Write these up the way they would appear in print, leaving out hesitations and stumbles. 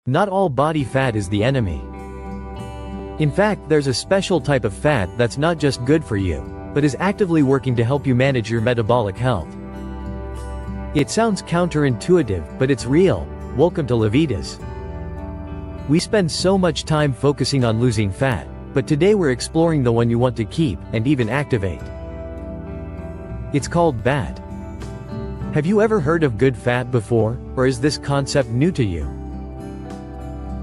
Not all body fat is the enemy. In fact, there's a special type of fat that's not just good for you, but is actively working to help you manage your metabolic health. It sounds counterintuitive, but it's real. Welcome to Levitas. We spend so much time focusing on losing fat, but today we're exploring the one you want to keep, and even activate. It's called BAT. Have you ever heard of good fat before, or is this concept new to you?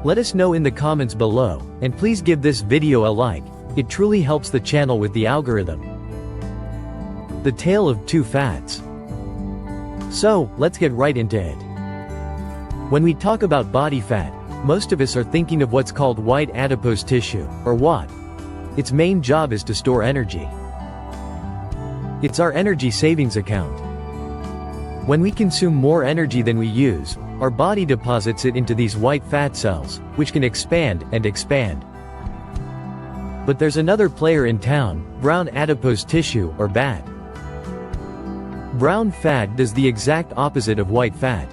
Let us know in the comments below, and please give this video a like. It truly helps the channel with the algorithm. The tale of two fats. So, let's get right into it. When we talk about body fat, most of us are thinking of what's called white adipose tissue, or WAT. Its main job is to store energy. It's our energy savings account. When we consume more energy than we use, our body deposits it into these white fat cells, which can expand and expand. But there's another player in town, brown adipose tissue, or BAT. Brown fat does the exact opposite of white fat.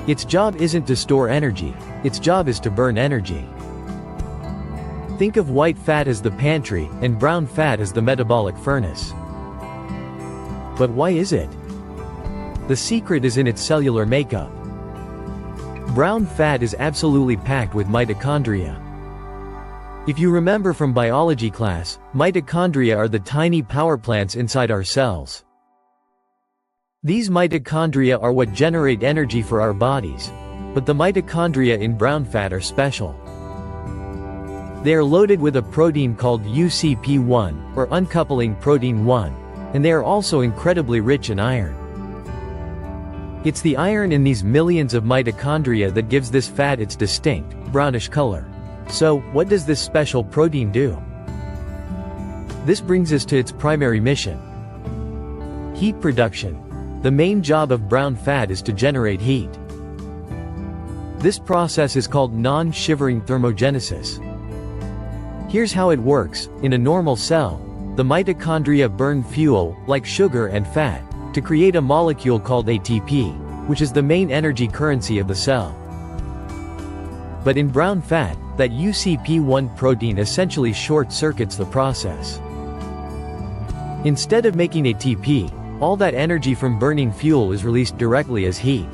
Its job isn't to store energy, its job is to burn energy. Think of white fat as the pantry, and brown fat as the metabolic furnace. But why is it? The secret is in its cellular makeup. Brown fat is absolutely packed with mitochondria. If you remember from biology class, mitochondria are the tiny power plants inside our cells. These mitochondria are what generate energy for our bodies. But the mitochondria in brown fat are special. They are loaded with a protein called UCP1, or uncoupling protein 1, and they are also incredibly rich in iron. It's the iron in these millions of mitochondria that gives this fat its distinct, brownish color. So, what does this special protein do? This brings us to its primary mission. Heat production. The main job of brown fat is to generate heat. This process is called non-shivering thermogenesis. Here's how it works. In a normal cell, the mitochondria burn fuel, like sugar and fat, to create a molecule called ATP, which is the main energy currency of the cell. But in brown fat, that UCP1 protein essentially short-circuits the process. Instead of making ATP, all that energy from burning fuel is released directly as heat.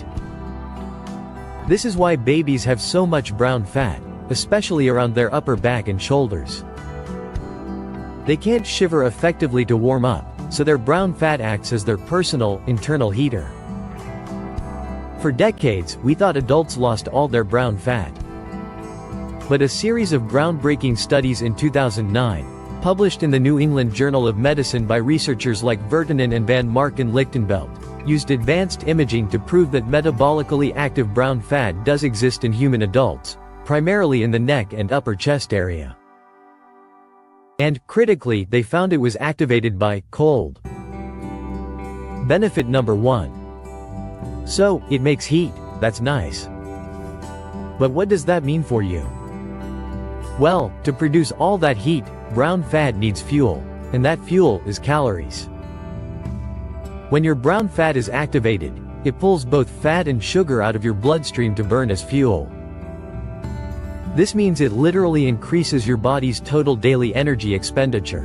This is why babies have so much brown fat, especially around their upper back and shoulders. They can't shiver effectively to warm up, so their brown fat acts as their personal, internal heater. For decades, we thought adults lost all their brown fat. But a series of groundbreaking studies in 2009, published in the New England Journal of Medicine by researchers like Vertinen and Van Marken Lichtenbelt, used advanced imaging to prove that metabolically active brown fat does exist in human adults, primarily in the neck and upper chest area. And, critically, they found it was activated by cold. Benefit number 1. So, it makes heat. That's nice. But what does that mean for you? Well, to produce all that heat, brown fat needs fuel, and that fuel is calories. When your brown fat is activated, it pulls both fat and sugar out of your bloodstream to burn as fuel. This means it literally increases your body's total daily energy expenditure.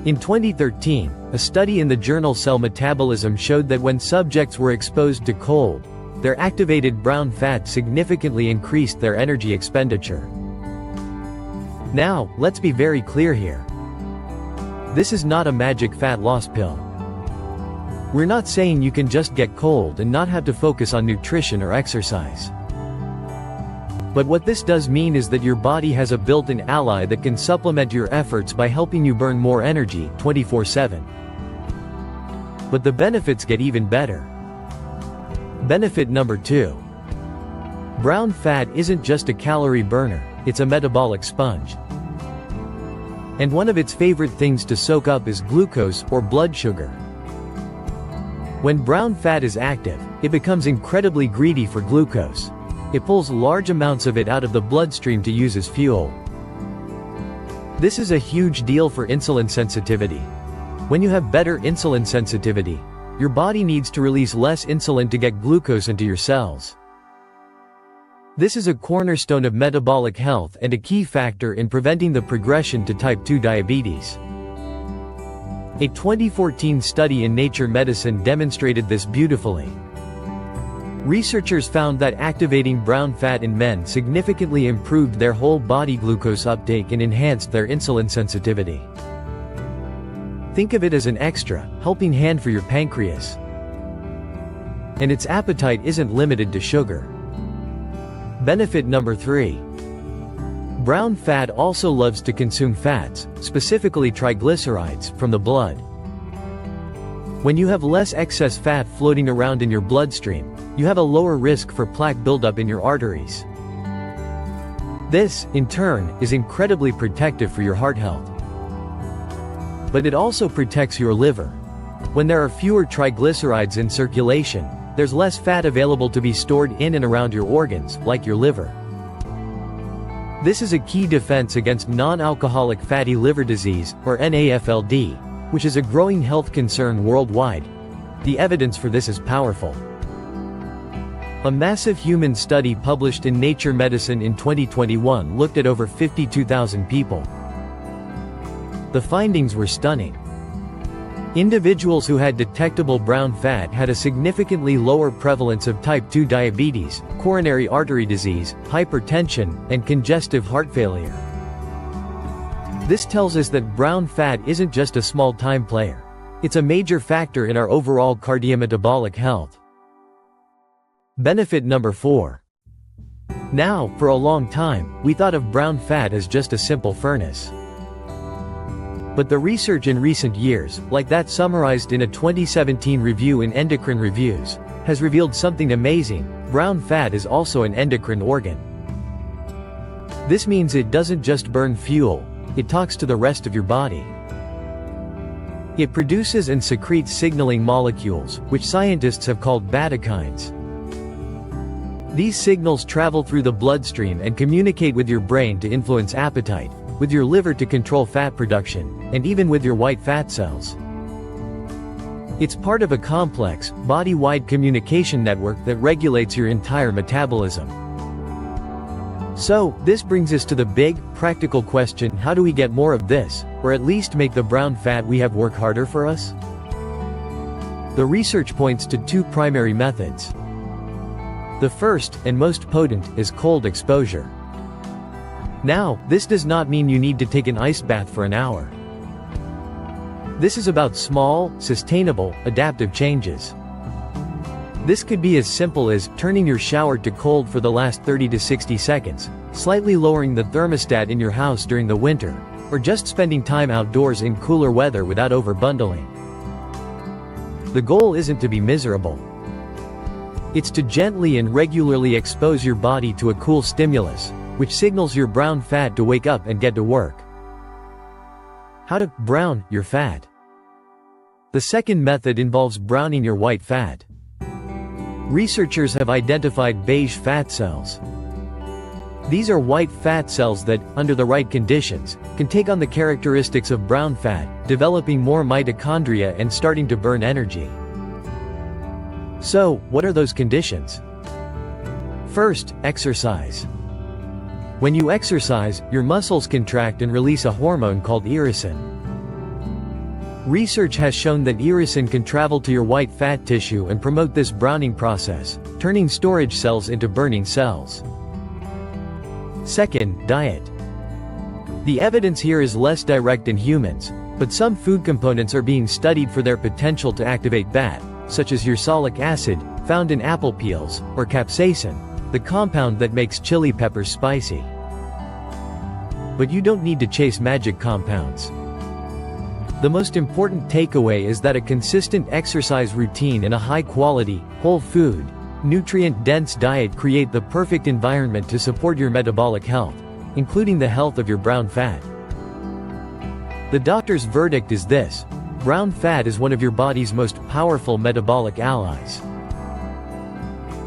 In 2013, a study in the journal Cell Metabolism showed that when subjects were exposed to cold, their activated brown fat significantly increased their energy expenditure. Now, let's be very clear here. This is not a magic fat loss pill. We're not saying you can just get cold and not have to focus on nutrition or exercise. But what this does mean is that your body has a built-in ally that can supplement your efforts by helping you burn more energy 24/7. But the benefits get even better. Benefit number 2. Brown fat isn't just a calorie burner, it's a metabolic sponge. And one of its favorite things to soak up is glucose, or blood sugar. When brown fat is active, it becomes incredibly greedy for glucose. It pulls large amounts of it out of the bloodstream to use as fuel. This is a huge deal for insulin sensitivity. When you have better insulin sensitivity, your body needs to release less insulin to get glucose into your cells. This is a cornerstone of metabolic health and a key factor in preventing the progression to type 2 diabetes. A 2014 study in Nature Medicine demonstrated this beautifully. Researchers found that activating brown fat in men significantly improved their whole body glucose uptake and enhanced their insulin sensitivity. Think of it as an extra, helping hand for your pancreas. And its appetite isn't limited to sugar. Benefit number 3. Brown fat also loves to consume fats, specifically triglycerides, from the blood. When you have less excess fat floating around in your bloodstream, you have a lower risk for plaque buildup in your arteries. This, in turn, is incredibly protective for your heart health. But it also protects your liver. When there are fewer triglycerides in circulation, there's less fat available to be stored in and around your organs, like your liver. This is a key defense against non-alcoholic fatty liver disease, or NAFLD, which is a growing health concern worldwide. The evidence for this is powerful. A massive human study published in Nature Medicine in 2021 looked at over 52,000 people. The findings were stunning. Individuals who had detectable brown fat had a significantly lower prevalence of type 2 diabetes, coronary artery disease, hypertension, and congestive heart failure. This tells us that brown fat isn't just a small time player. It's a major factor in our overall cardiometabolic health. Benefit number 4. Now, for a long time, we thought of brown fat as just a simple furnace. But the research in recent years, like that summarized in a 2017 review in Endocrine Reviews, has revealed something amazing. Brown fat is also an endocrine organ. This means it doesn't just burn fuel, it talks to the rest of your body. It produces and secretes signaling molecules, which scientists have called bradykines. These signals travel through the bloodstream and communicate with your brain to influence appetite, with your liver to control fat production, and even with your white fat cells. It's part of a complex, body-wide communication network that regulates your entire metabolism. So, this brings us to the big, practical question: how do we get more of this, or at least make the brown fat we have work harder for us? The research points to 2 primary methods. The first, and most potent, is cold exposure. Now, this does not mean you need to take an ice bath for an hour. This is about small, sustainable, adaptive changes. This could be as simple as turning your shower to cold for the last 30 to 60 seconds, slightly lowering the thermostat in your house during the winter, or just spending time outdoors in cooler weather without overbundling. The goal isn't to be miserable. It's to gently and regularly expose your body to a cool stimulus, which signals your brown fat to wake up and get to work. How to brown your fat. The second method involves browning your white fat. Researchers have identified beige fat cells. These are white fat cells that, under the right conditions, can take on the characteristics of brown fat, developing more mitochondria and starting to burn energy. So, what are those conditions? First, exercise. When you exercise, your muscles contract and release a hormone called irisin. Research has shown that irisin can travel to your white fat tissue and promote this browning process, turning storage cells into burning cells. Second, diet. The evidence here is less direct in humans, but some food components are being studied for their potential to activate BAT, such as ursolic acid, found in apple peels, or capsaicin, the compound that makes chili peppers spicy. But you don't need to chase magic compounds. The most important takeaway is that a consistent exercise routine and a high-quality, whole food, nutrient-dense diet create the perfect environment to support your metabolic health, including the health of your brown fat. The doctor's verdict is this: brown fat is one of your body's most powerful metabolic allies.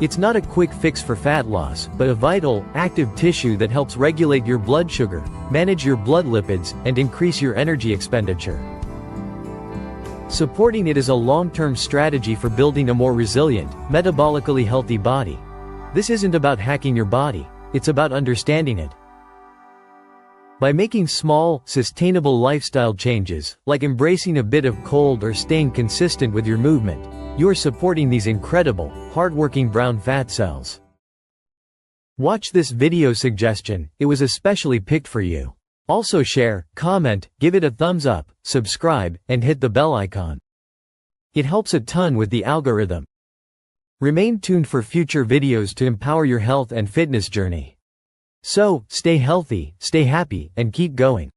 It's not a quick fix for fat loss, but a vital, active tissue that helps regulate your blood sugar, manage your blood lipids, and increase your energy expenditure. Supporting it is a long-term strategy for building a more resilient, metabolically healthy body. This isn't about hacking your body, it's about understanding it. By making small, sustainable lifestyle changes, like embracing a bit of cold or staying consistent with your movement, you are supporting these incredible, hardworking brown fat cells. Watch this video suggestion, it was especially picked for you. Also share, comment, give it a thumbs up, subscribe, and hit the bell icon. It helps a ton with the algorithm. Remain tuned for future videos to empower your health and fitness journey. So, stay healthy, stay happy, and keep going.